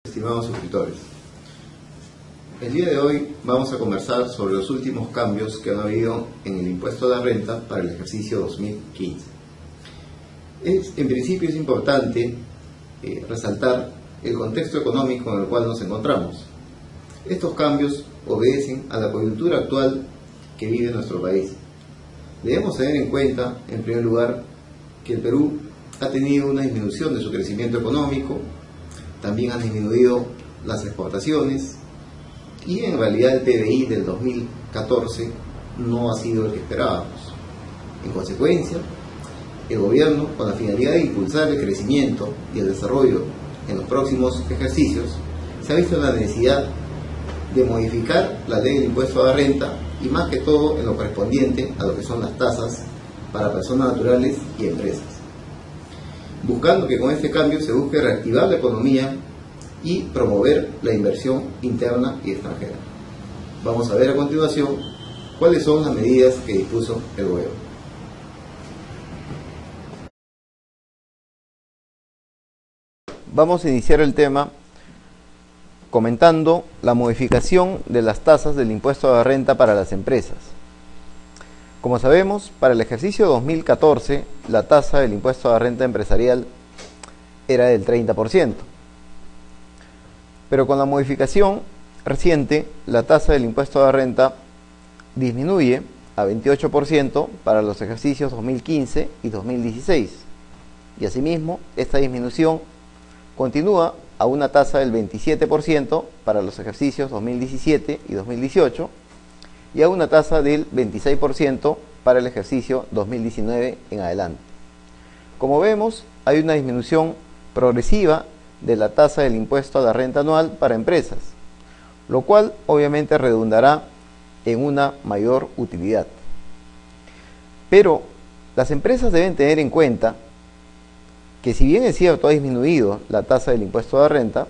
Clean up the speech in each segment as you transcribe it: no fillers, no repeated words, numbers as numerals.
Estimados suscriptores, el día de hoy vamos a conversar sobre los últimos cambios que han habido en el impuesto de renta para el ejercicio 2015. En principio es importante resaltar el contexto económico en el cual nos encontramos. Estos cambios obedecen a la coyuntura actual que vive nuestro país. Debemos tener en cuenta, en primer lugar, que el Perú ha tenido una disminución de su crecimiento económico. También han disminuido las exportaciones y en realidad el PBI del 2014 no ha sido el que esperábamos. En consecuencia, el gobierno, con la finalidad de impulsar el crecimiento y el desarrollo en los próximos ejercicios, se ha visto la necesidad de modificar la ley del impuesto a la renta y más que todo en lo correspondiente a lo que son las tasas para personas naturales y empresas, buscando que con este cambio se busque reactivar la economía y promover la inversión interna y extranjera. Vamos a ver a continuación cuáles son las medidas que dispuso el gobierno. Vamos a iniciar el tema comentando la modificación de las tasas del impuesto a la renta para las empresas. Como sabemos, para el ejercicio 2014, la tasa del impuesto a la renta empresarial era del 30%. Pero con la modificación reciente, la tasa del impuesto a la renta disminuye a 28% para los ejercicios 2015 y 2016. Y asimismo, esta disminución continúa a una tasa del 27% para los ejercicios 2017 y 2018 y a una tasa del 26% para el ejercicio 2019 en adelante. Como vemos, hay una disminución progresiva de la tasa del impuesto a la renta anual para empresas, lo cual obviamente redundará en una mayor utilidad. Pero las empresas deben tener en cuenta que si bien es cierto ha disminuido la tasa del impuesto a la renta,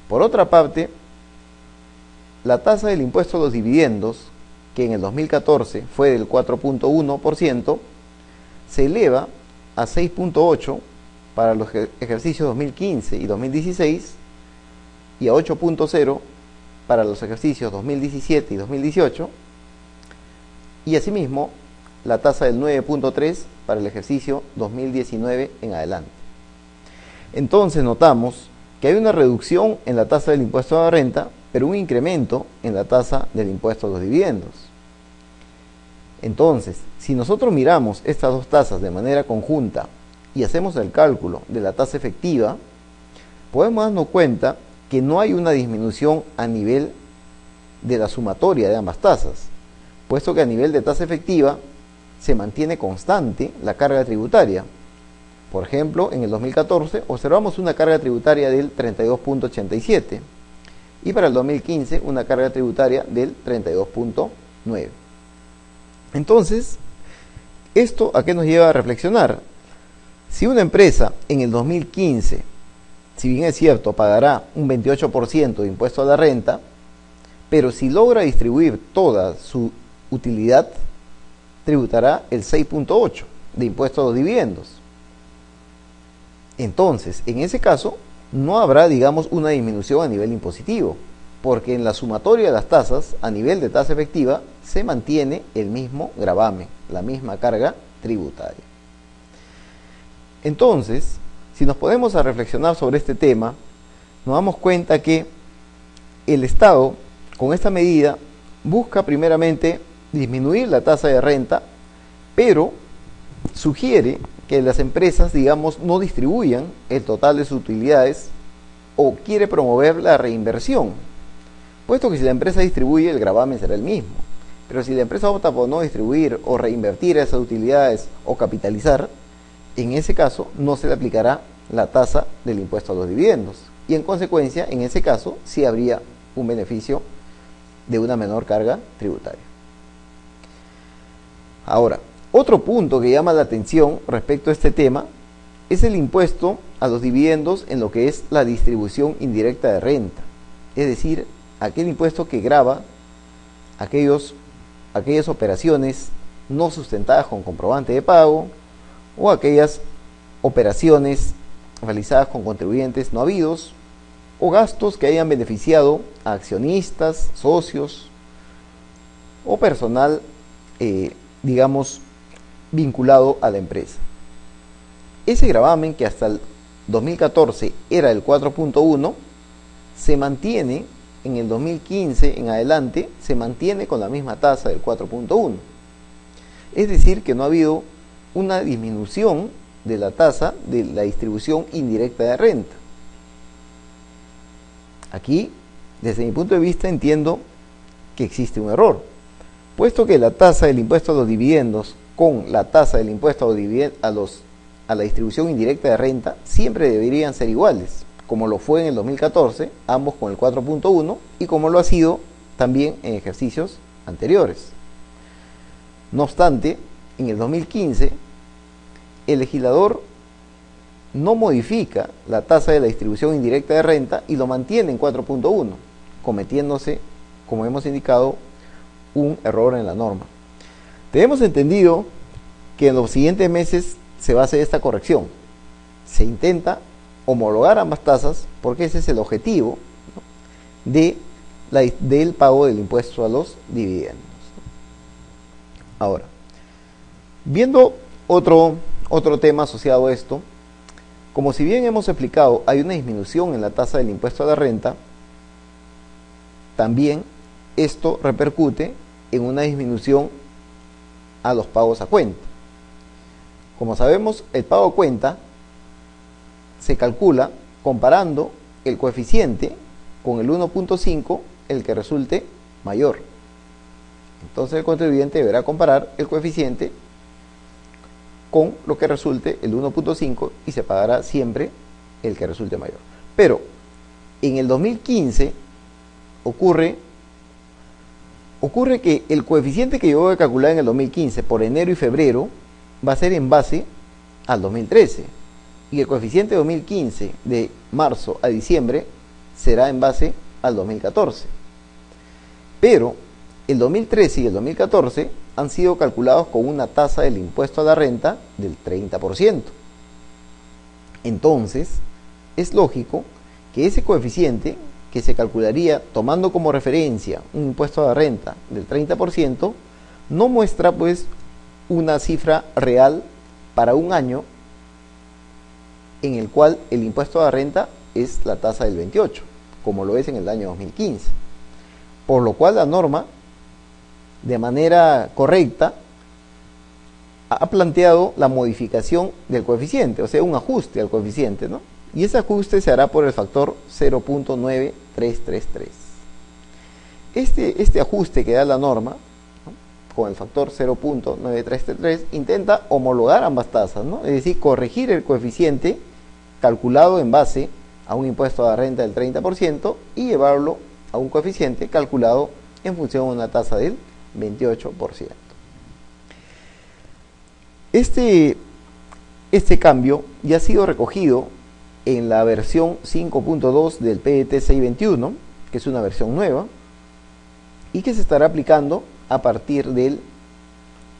por otra parte, la tasa del impuesto a los dividendos, que en el 2014 fue del 4.1%, se eleva a 6.8% para los ejercicios 2015 y 2016 y a 8.0% para los ejercicios 2017 y 2018 y asimismo la tasa del 9.3% para el ejercicio 2019 en adelante. Entonces notamos que hay una reducción en la tasa del impuesto a la renta, pero un incremento en la tasa del impuesto a los dividendos. Entonces, si nosotros miramos estas dos tasas de manera conjunta y hacemos el cálculo de la tasa efectiva, podemos darnos cuenta que no hay una disminución a nivel de la sumatoria de ambas tasas, puesto que a nivel de tasa efectiva se mantiene constante la carga tributaria. Por ejemplo, en el 2014 observamos una carga tributaria del 32.87 y para el 2015 una carga tributaria del 32.9. Entonces, ¿esto a qué nos lleva a reflexionar? Si una empresa en el 2015, si bien es cierto, pagará un 28% de impuesto a la renta, pero si logra distribuir toda su utilidad, tributará el 6.8% de impuesto a los dividendos. Entonces, en ese caso, no habrá, digamos, una disminución a nivel impositivo, porque en la sumatoria de las tasas, a nivel de tasa efectiva, se mantiene el mismo gravamen, la misma carga tributaria. Entonces, si nos ponemos a reflexionar sobre este tema, nos damos cuenta que el Estado, con esta medida, busca primeramente disminuir la tasa de renta, pero sugiere que las empresas, digamos, no distribuyan el total de sus utilidades o quiere promover la reinversión, puesto que si la empresa distribuye, el gravamen será el mismo. Pero si la empresa opta por no distribuir o reinvertir esas utilidades o capitalizar, en ese caso no se le aplicará la tasa del impuesto a los dividendos y en consecuencia, en ese caso, sí habría un beneficio de una menor carga tributaria. Ahora, otro punto que llama la atención respecto a este tema es el impuesto a los dividendos en lo que es la distribución indirecta de renta, es decir, aquel impuesto que grava aquellas operaciones no sustentadas con comprobante de pago o aquellas operaciones realizadas con contribuyentes no habidos o gastos que hayan beneficiado a accionistas, socios o personal, digamos, vinculado a la empresa. Ese gravamen, que hasta el 2014 era el 4.1, se mantiene en el 2015 en adelante, se mantiene con la misma tasa del 4.1. Es decir, que no ha habido una disminución de la tasa de la distribución indirecta de renta. Aquí, desde mi punto de vista, entiendo que existe un error, puesto que la tasa del impuesto a los dividendos con la tasa del impuesto a la distribución indirecta de renta siempre deberían ser iguales, como lo fue en el 2014, ambos con el 4.1, y como lo ha sido también en ejercicios anteriores. No obstante, en el 2015, el legislador no modifica la tasa de la distribución indirecta de renta y lo mantiene en 4.1, cometiéndose, como hemos indicado, un error en la norma. Tenemos entendido que en los siguientes meses se va a hacer esta corrección. Se intenta homologar ambas tasas porque ese es el objetivo, ¿no?, del pago del impuesto a los dividendos. Ahora, viendo otro tema asociado a esto, como si bien hemos explicado, hay una disminución en la tasa del impuesto a la renta, también esto repercute en una disminución a los pagos a cuenta. Como sabemos, el pago a cuenta se calcula comparando el coeficiente con el 1.5, el que resulte mayor. Entonces el contribuyente deberá comparar el coeficiente con lo que resulte el 1.5 y se pagará siempre el que resulte mayor. Pero en el 2015 ocurre que el coeficiente que yo voy a calcular en el 2015 por enero y febrero va a ser en base al 2013, y el coeficiente de 2015 de marzo a diciembre será en base al 2014. Pero el 2013 y el 2014 han sido calculados con una tasa del impuesto a la renta del 30%. Entonces, es lógico que ese coeficiente, que se calcularía tomando como referencia un impuesto a la renta del 30%, no muestra pues una cifra real para un año en el cual el impuesto a la renta es la tasa del 28%, como lo es en el año 2015. Por lo cual la norma, de manera correcta, ha planteado la modificación del coeficiente, o sea, un ajuste al coeficiente, ¿no? Y ese ajuste se hará por el factor 0.9333. Este ajuste que da la norma, ¿no?, con el factor 0.9333, intenta homologar ambas tasas, ¿no? Es decir, corregir el coeficiente calculado en base a un impuesto a la renta del 30% y llevarlo a un coeficiente calculado en función de una tasa del 28%. Este cambio ya ha sido recogido en la versión 5.2 del PET 621, que es una versión nueva y que se estará aplicando a partir del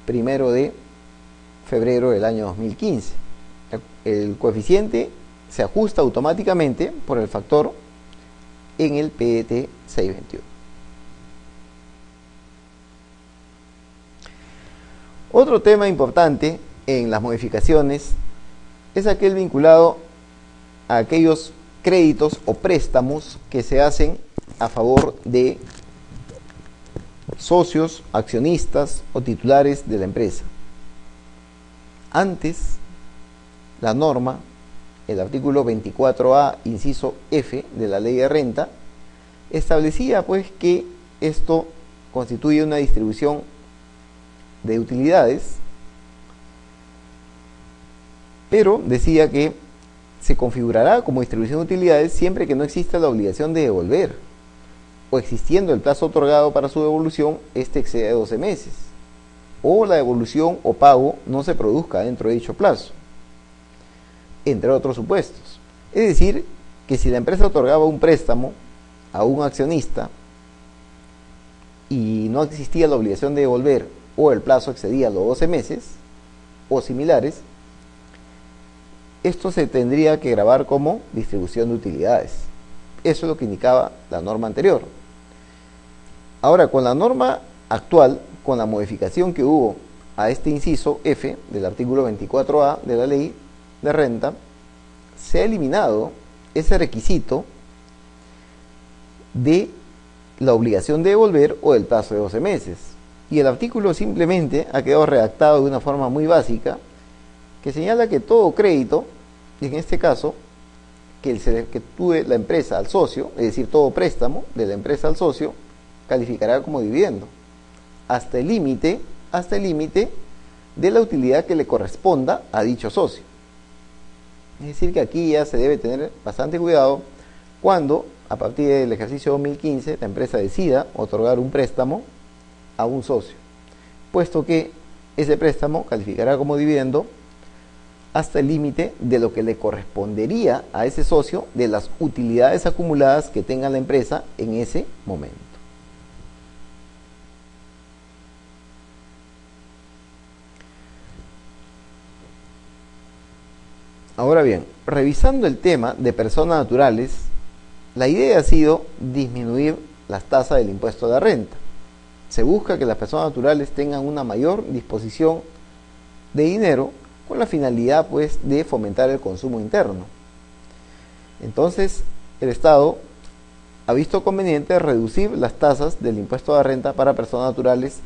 1 de febrero del año 2015. El coeficiente se ajusta automáticamente por el factor en el PET 621. Otro tema importante en las modificaciones es aquel vinculado a aquellos créditos o préstamos que se hacen a favor de socios, accionistas o titulares de la empresa. Antes, la norma, el artículo 24A, inciso F de la Ley de Renta, establecía pues que esto constituye una distribución de utilidades, pero decía que se configurará como distribución de utilidades siempre que no exista la obligación de devolver, o existiendo el plazo otorgado para su devolución, este excede 12 meses, o la devolución o pago no se produzca dentro de dicho plazo, entre otros supuestos. Es decir, que si la empresa otorgaba un préstamo a un accionista y no existía la obligación de devolver, o el plazo excedía los 12 meses, o similares, esto se tendría que grabar como distribución de utilidades. Eso es lo que indicaba la norma anterior. Ahora, con la norma actual, con la modificación que hubo a este inciso F del artículo 24A de la ley de renta, se ha eliminado ese requisito de la obligación de devolver o del plazo de 12 meses. Y el artículo simplemente ha quedado redactado de una forma muy básica que señala que todo crédito, y en este caso, que se efectúe la empresa al socio, es decir, todo préstamo de la empresa al socio, calificará como dividendo hasta el límite de la utilidad que le corresponda a dicho socio. Es decir, que aquí ya se debe tener bastante cuidado cuando, a partir del ejercicio 2015, la empresa decida otorgar un préstamo a un socio, puesto que ese préstamo calificará como dividendo hasta el límite de lo que le correspondería a ese socio de las utilidades acumuladas que tenga la empresa en ese momento. Ahora bien, revisando el tema de personas naturales, la idea ha sido disminuir las tasas del impuesto de la renta. Se busca que las personas naturales tengan una mayor disposición de dinero con la finalidad, pues, de fomentar el consumo interno. Entonces, el Estado ha visto conveniente reducir las tasas del impuesto de la renta para personas naturales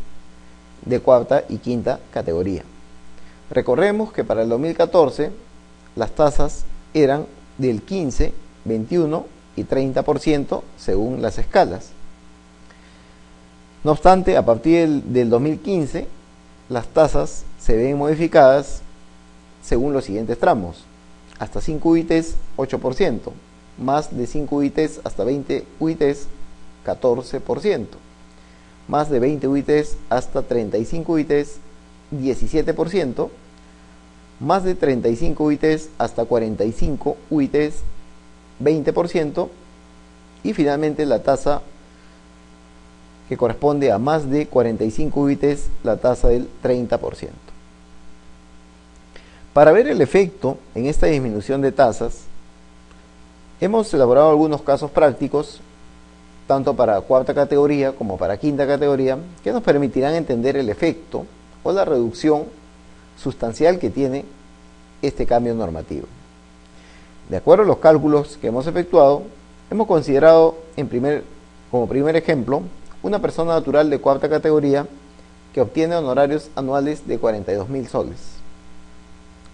de cuarta y quinta categoría. Recordemos que para el 2014 las tasas eran del 15, 21 y 30% según las escalas. No obstante, a partir del 2015, las tasas se ven modificadas según los siguientes tramos. Hasta 5 UITs, 8%. Más de 5 UITs hasta 20 UITs, 14%. Más de 20 UITs hasta 35 UITs, 17%. Más de 35 UITs hasta 45 UITs, 20%. Y finalmente la tasa que corresponde a más de 45 UITs, la tasa del 30%. Para ver el efecto en esta disminución de tasas, hemos elaborado algunos casos prácticos, tanto para cuarta categoría como para quinta categoría, que nos permitirán entender el efecto o la reducción sustancial que tiene este cambio normativo. De acuerdo a los cálculos que hemos efectuado, hemos considerado como primer ejemplo una persona natural de cuarta categoría que obtiene honorarios anuales de 42.000 soles.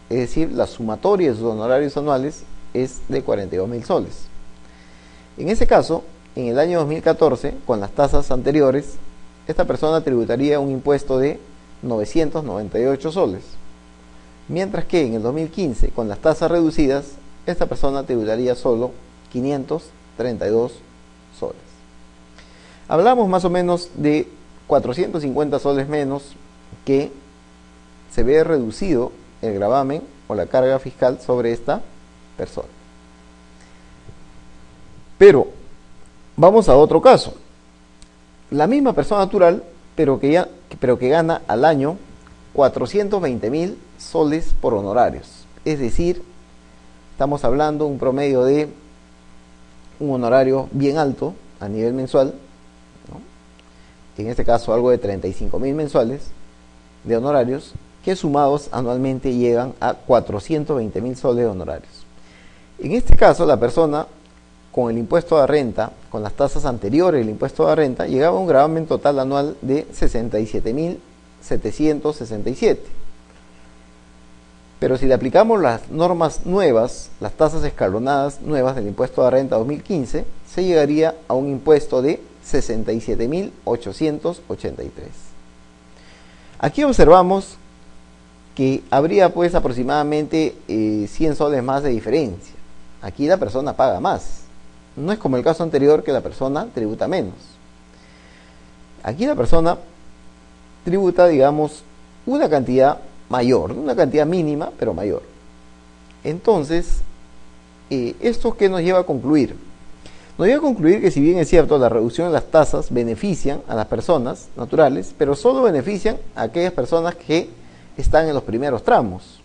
Es decir, la sumatoria de sus honorarios anuales es de 42.000 soles. En ese caso, en el año 2014, con las tasas anteriores, esta persona tributaría un impuesto de 998 soles. Mientras que en el 2015, con las tasas reducidas, esta persona tributaría solo 532 soles. Hablamos más o menos de 450 soles menos que se ve reducido el gravamen o la carga fiscal sobre esta persona. Pero vamos a otro caso. La misma persona natural, pero que gana al año 420.000 soles por honorarios. Es decir, estamos hablando un promedio de un honorario bien alto a nivel mensual, ¿no? En este caso algo de 35.000 mensuales de honorarios, que sumados anualmente llegan a 420.000 soles de honorarios. En este caso, la persona con el impuesto de renta, con las tasas anteriores del impuesto de renta, llegaba a un gravamen total anual de 67.767. Pero si le aplicamos las normas nuevas, las tasas escalonadas nuevas del impuesto de renta 2015, se llegaría a un impuesto de 67.883. Aquí observamos que habría pues aproximadamente 100 soles más de diferencia. Aquí la persona paga más. No es como el caso anterior que la persona tributa menos. Aquí la persona tributa, digamos, una cantidad mayor, una cantidad mínima, pero mayor. Entonces, ¿esto qué nos lleva a concluir? Nos lleva a concluir que, si bien es cierto, la reducción de las tasas benefician a las personas naturales, pero solo benefician a aquellas personas que están en los primeros tramos.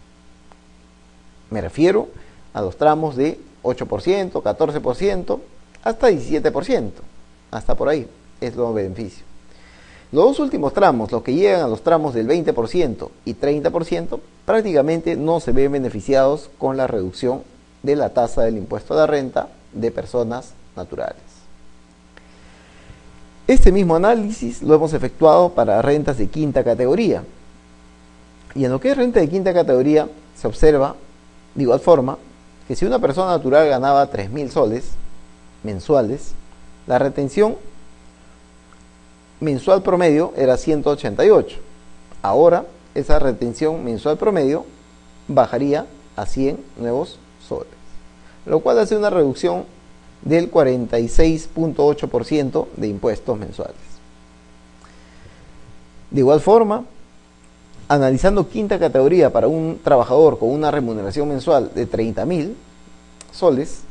Me refiero a los tramos de 8%, 14%, hasta 17%, hasta por ahí es los beneficios. Los dos últimos tramos, los que llegan a los tramos del 20% y 30%, prácticamente no se ven beneficiados con la reducción de la tasa del impuesto a la renta de personas naturales. Este mismo análisis lo hemos efectuado para rentas de quinta categoría. Y en lo que es renta de quinta categoría, se observa de igual forma que si una persona natural ganaba 3.000 soles mensuales, la retención mensual promedio era 188. Ahora, esa retención mensual promedio bajaría a 100 nuevos soles, lo cual hace una reducción del 46.8% de impuestos mensuales. De igual forma, analizando quinta categoría para un trabajador con una remuneración mensual de 30.000 soles,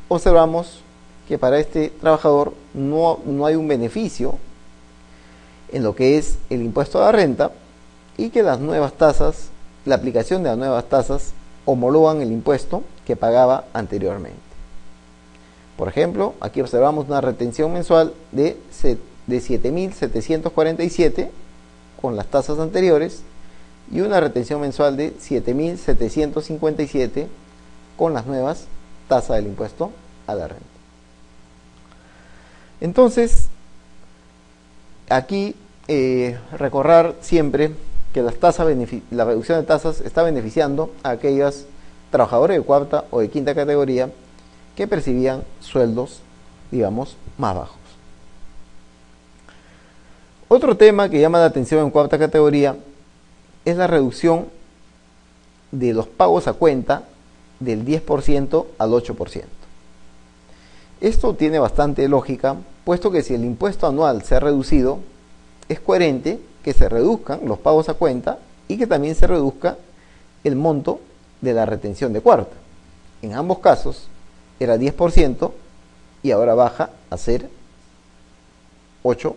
observamos que para este trabajador no hay un beneficio en lo que es el impuesto a la renta y que las nuevas tasas, la aplicación de las nuevas tasas, homologan el impuesto que pagaba anteriormente. Por ejemplo, aquí observamos una retención mensual de 7.747 con las tasas anteriores y una retención mensual de 7.757 con las nuevas tasas del impuesto a la renta. Entonces, aquí recordar siempre que la reducción de tasas está beneficiando a aquellos trabajadores de cuarta o de quinta categoría que percibían sueldos, digamos, más bajos. Otro tema que llama la atención en cuarta categoría es la reducción de los pagos a cuenta del 10% al 8%. Esto tiene bastante lógica, puesto que si el impuesto anual se ha reducido, es coherente que se reduzcan los pagos a cuenta y que también se reduzca el monto de la retención de cuarta. En ambos casos era 10% y ahora baja a ser 8%.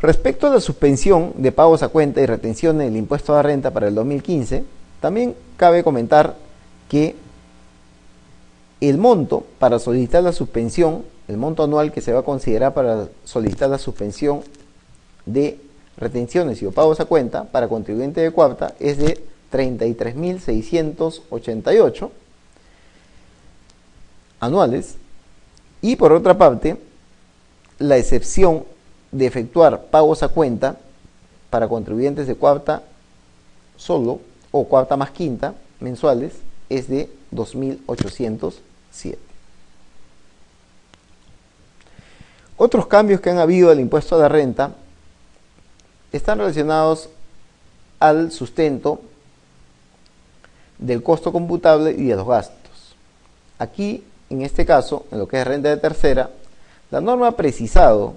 Respecto a la suspensión de pagos a cuenta y retención del impuesto a la renta para el 2015, también cabe comentar que el monto para solicitar la suspensión, el monto anual que se va a considerar para solicitar la suspensión de retenciones y o pagos a cuenta para contribuyente de cuarta es de 33.688 anuales, y por otra parte la excepción de efectuar pagos a cuenta para contribuyentes de cuarta solo o cuarta más quinta mensuales es de 2.807. Otros cambios que han habido del impuesto a la renta están relacionados al sustento del costo computable y de los gastos. Aquí, en este caso, en lo que es renta de tercera, la norma ha precisado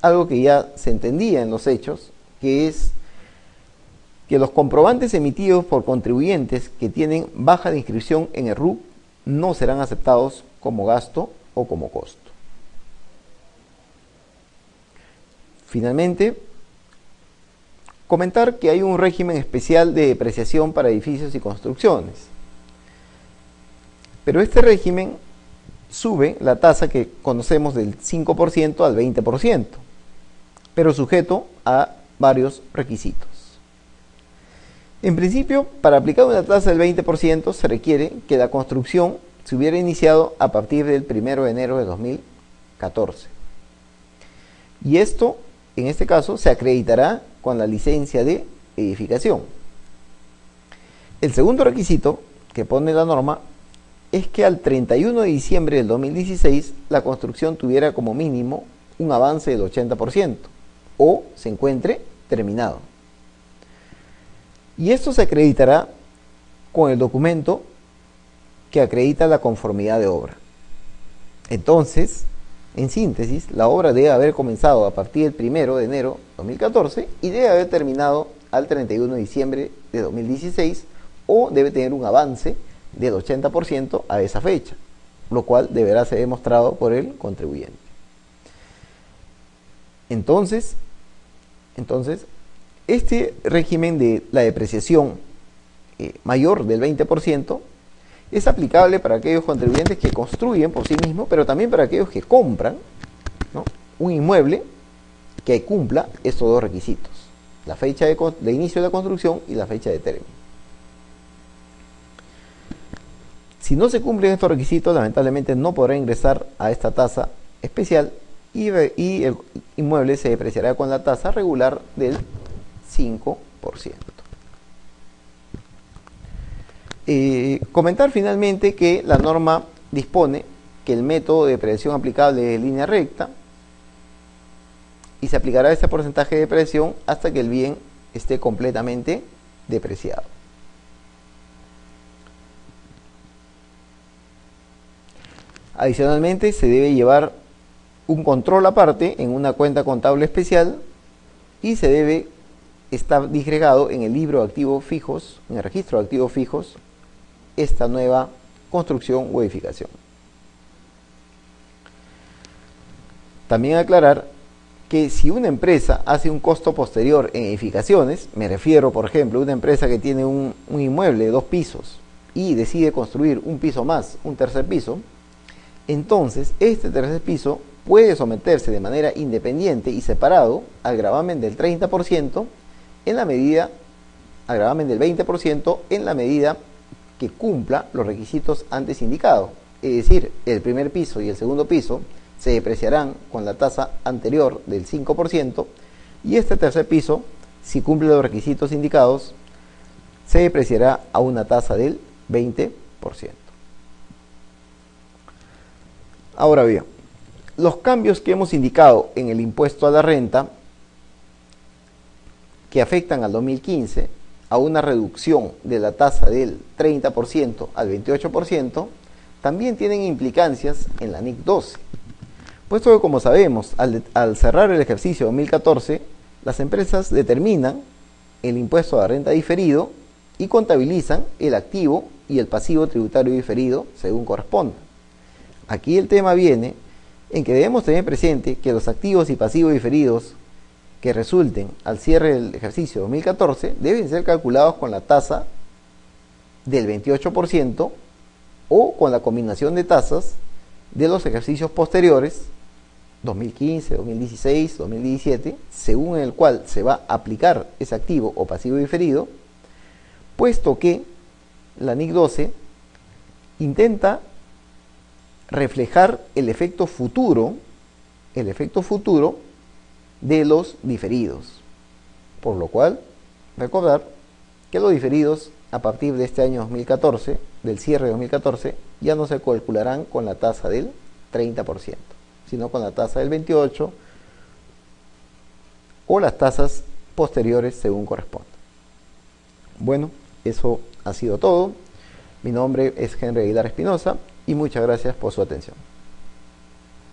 algo que ya se entendía en los hechos, que es que los comprobantes emitidos por contribuyentes que tienen baja de inscripción en el RUC no serán aceptados como gasto o como costo. Finalmente, comentar que hay un régimen especial de depreciación para edificios y construcciones. Pero este régimen sube la tasa que conocemos del 5% al 20%, pero sujeto a varios requisitos. En principio, para aplicar una tasa del 20% se requiere que la construcción se hubiera iniciado a partir del 1 de enero de 2014. Y esto, en este caso, se acreditará con la licencia de edificación. El segundo requisito que pone la norma es que al 31 de diciembre del 2016 la construcción tuviera como mínimo un avance del 80% o se encuentre terminado. Y esto se acreditará con el documento que acredita la conformidad de obra. Entonces, en síntesis, la obra debe haber comenzado a partir del 1 de enero de 2014 y debe haber terminado al 31 de diciembre de 2016 o debe tener un avance del 80% a esa fecha, lo cual deberá ser demostrado por el contribuyente. Entonces, este régimen de la depreciación mayor del 20% Es aplicable para aquellos contribuyentes que construyen por sí mismos, pero también para aquellos que compran, ¿no?, un inmueble que cumpla estos dos requisitos: la fecha de inicio de la construcción y la fecha de término. Si no se cumplen estos requisitos, lamentablemente no podrá ingresar a esta tasa especial y el inmueble se depreciará con la tasa regular del 5%. Comentar finalmente que la norma dispone que el método de depreciación aplicable es línea recta y se aplicará ese porcentaje de depreciación hasta que el bien esté completamente depreciado. Adicionalmente, se debe llevar un control aparte en una cuenta contable especial y se debe estar disgregado en el libro de activos fijos, en el registro de activos fijos, esta nueva construcción o edificación. También aclarar que si una empresa hace un costo posterior en edificaciones, me refiero por ejemplo a una empresa que tiene un inmueble de 2 pisos y decide construir un piso más, un tercer piso, entonces este tercer piso puede someterse de manera independiente y separado al gravamen del 30% en la medida, al gravamen del 20% en la medida que cumpla los requisitos antes indicados. Es decir, el primer piso y el segundo piso se depreciarán con la tasa anterior del 5% y este tercer piso, si cumple los requisitos indicados, se depreciará a una tasa del 20%. Ahora bien, los cambios que hemos indicado en el impuesto a la renta que afectan al 2015 a una reducción de la tasa del 30% al 28%, también tienen implicancias en la NIC 12. Puesto que, como sabemos, al cerrar el ejercicio 2014, las empresas determinan el impuesto a la renta diferido y contabilizan el activo y el pasivo tributario diferido según corresponda. Aquí el tema viene en que debemos tener presente que los activos y pasivos diferidos que resulten al cierre del ejercicio 2014 deben ser calculados con la tasa del 28% o con la combinación de tasas de los ejercicios posteriores, 2015, 2016, 2017, según el cual se va a aplicar ese activo o pasivo diferido, puesto que la NIC 12 intenta reflejar el efecto futuro de los diferidos. Por lo cual, recordar que los diferidos a partir de este año 2014, del cierre de 2014, ya no se calcularán con la tasa del 30%, sino con la tasa del 28% o las tasas posteriores según corresponda. Bueno, eso ha sido todo. Mi nombre es Henry Aguilar Espinosa y muchas gracias por su atención.